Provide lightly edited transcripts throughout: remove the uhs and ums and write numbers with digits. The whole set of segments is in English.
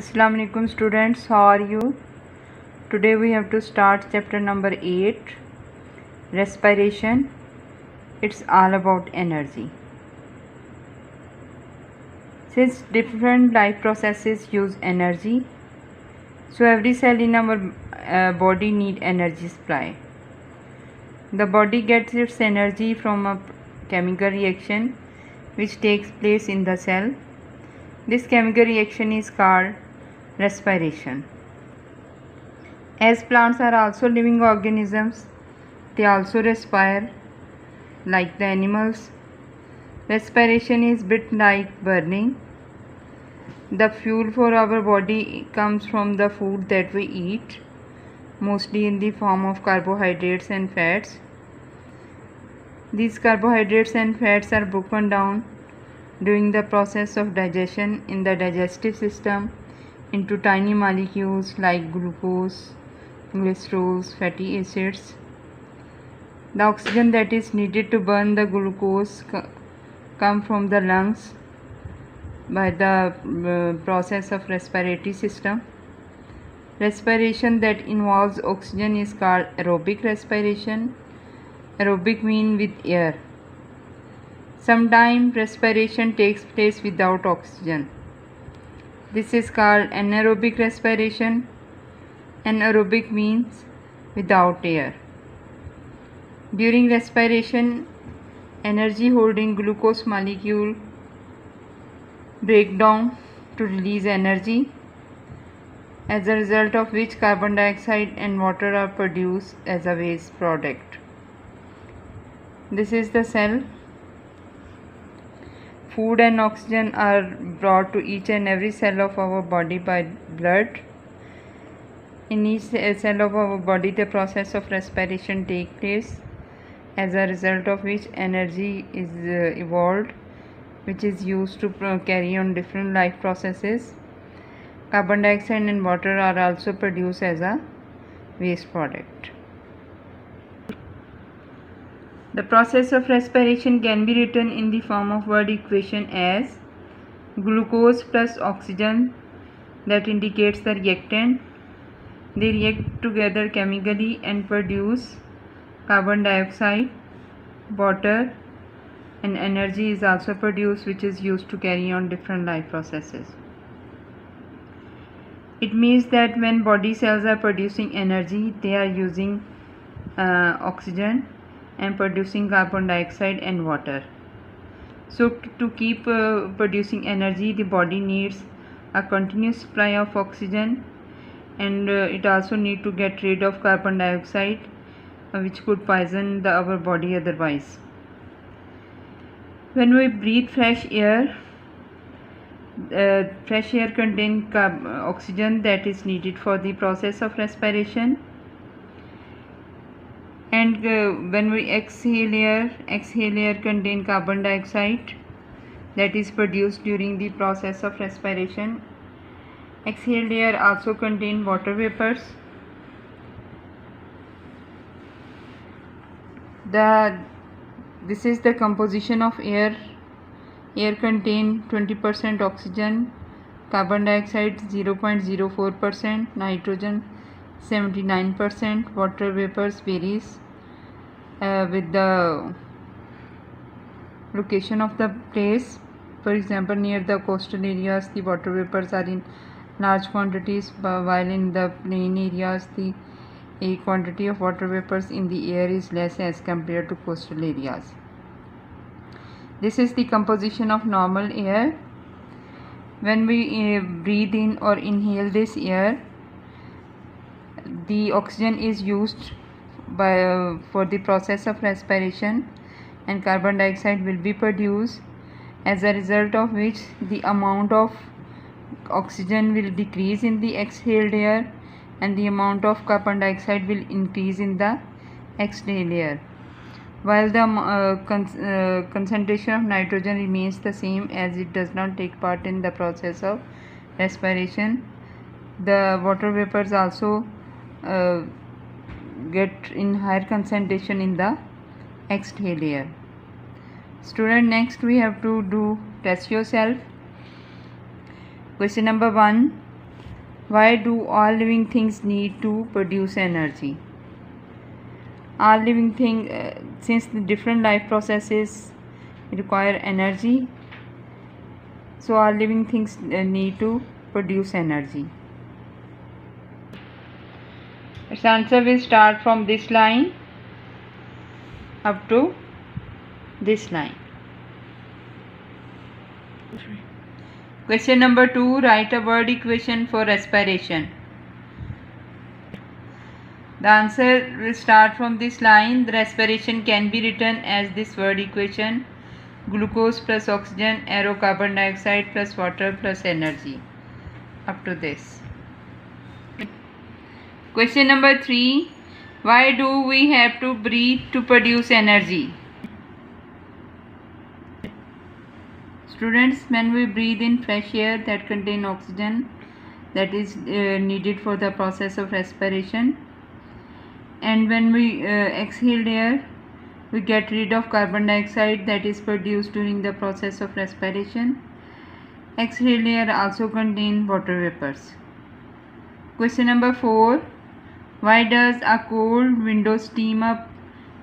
Assalamu alaikum students, how are you? Today we have to start chapter number 8, respiration. It's all about energy. Since different life processes use energy, so every cell in our body need energy supply. The body gets its energy from a chemical reaction which takes place in the cell. This chemical reaction is called respiration. As plants are also living organisms, they also respire like the animals. Respiration is bit like burning. The fuel for our body comes from the food that we eat, mostly in the form of carbohydrates and fats. These carbohydrates and fats are broken down during the process of digestion in the digestive system into tiny molecules like glucose, glycerols, fatty acids. The oxygen that is needed to burn the glucose come from the lungs by the process of respiratory system. Respiration that involves oxygen is called aerobic respiration. Aerobic means with air. Sometimes respiration takes place without oxygen. This is called anaerobic respiration. Anaerobic means without air. During respiration, energy holding glucose molecule break down to release energy, as a result of which carbon dioxide and water are produced as a waste product. This is the cell. Food and oxygen are brought to each and every cell of our body by blood. In each cell of our body, the process of respiration takes place, as a result of which energy is evolved, which is used to carry on different life processes. Carbon dioxide and water are also produced as a waste product. The process of respiration can be written in the form of word equation as glucose plus oxygen, that indicates the reactant. They react together chemically and produce carbon dioxide, water, and energy is also produced, which is used to carry on different life processes. It means that when body cells are producing energy, they are using oxygen and producing carbon dioxide and water. So to keep producing energy, the body needs a continuous supply of oxygen, and it also need to get rid of carbon dioxide, which could poison our body otherwise. When we breathe fresh air contains oxygen that is needed for the process of respiration, and when we exhale air contains carbon dioxide that is produced during the process of respiration. Exhaled air also contains water vapors. This is the composition of air. Air contains 20% oxygen, carbon dioxide 0.04%, nitrogen 79%. Water vapors varies with the location of the place. For example, near the coastal areas, the water vapors are in large quantities, while in the plain areas, the quantity of water vapors in the air is less as compared to coastal areas. This is the composition of normal air. When we breathe in or inhale this air, the oxygen is used for the process of respiration, and carbon dioxide will be produced, as a result of which the amount of oxygen will decrease in the exhaled air and the amount of carbon dioxide will increase in the exhaled air, while the concentration of nitrogen remains the same, as it does not take part in the process of respiration. The water vapors also get in higher concentration in the exhaled air. Student, next we have to do test yourself. Question number 1. Why do all living things need to produce energy? All living things, since the different life processes require energy, so all living things need to produce energy. Its answer will start from this line up to this line. Question number 2. Write a word equation for respiration. The answer will start from this line. The respiration can be written as this word equation: glucose plus oxygen, arrow carbon dioxide plus water plus energy. Up to this. Question number 3. Why do we have to breathe to produce energy? Students, when we breathe in fresh air that contain oxygen, that is needed for the process of respiration, and when we exhale air, we get rid of carbon dioxide that is produced during the process of respiration. Exhaled air also contain water vapors. Question number 4. Why does a cold window steam up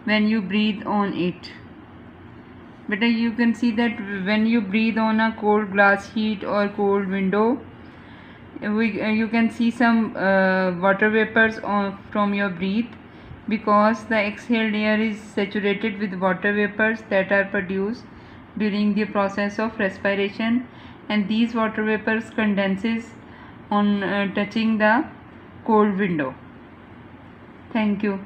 when you breathe on it? But you can see that when you breathe on a cold glass sheet or cold window, you can see some water vapors from your breath, because the exhaled air is saturated with water vapors that are produced during the process of respiration, and these water vapors condenses on touching the cold window. Thank you.